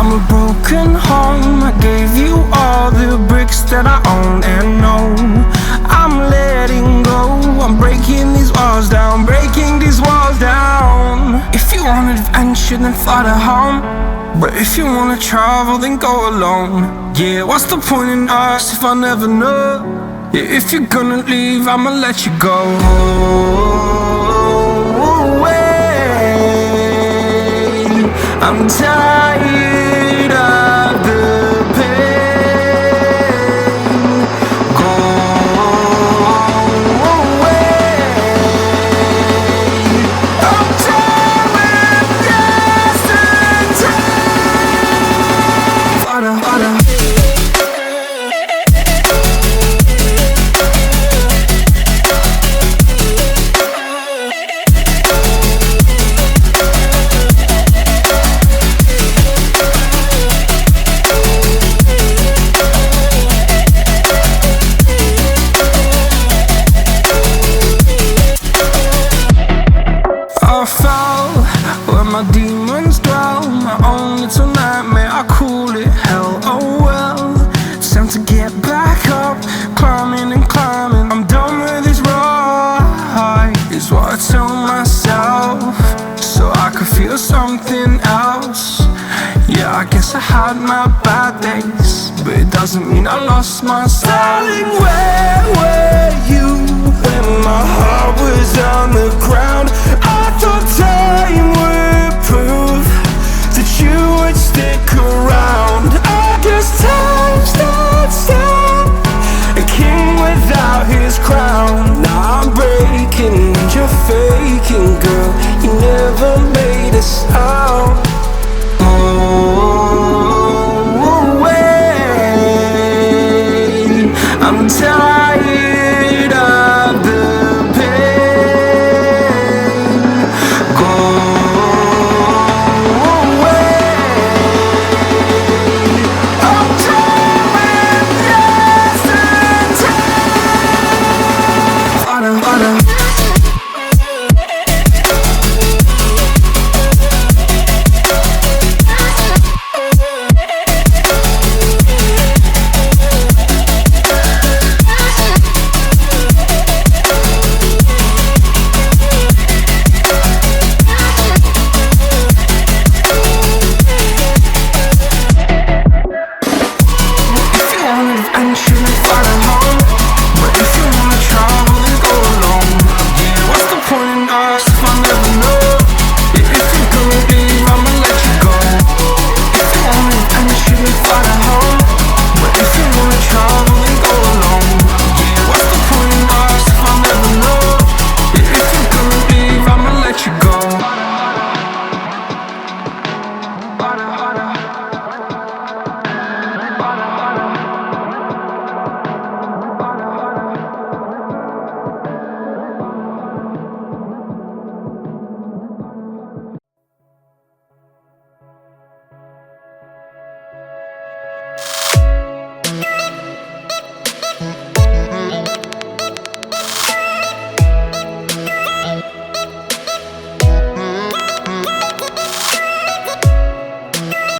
I'm a broken home. I gave you all the bricks that I own and know. I'm letting go. I'm breaking these walls down, breaking these walls down. If you want adventure, then fly to home. But if you wanna travel, then go alone. Yeah, what's the point in us if I never know? Yeah, if you're gonna leave, I'ma let you go. I'm tired of the pain. Go away. I'm tired with yesterday. Harder, harder. I fell where my demons dwell. My own little nightmare, I call it hell. Oh well, it's time to get back up. Climbing and climbing, I'm done with this ride, is what I tell myself, so I could feel something else. Yeah, I guess I had my bad days, but it doesn't mean I lost myself. Darling, where were you when my heart was on the ground? I thought time would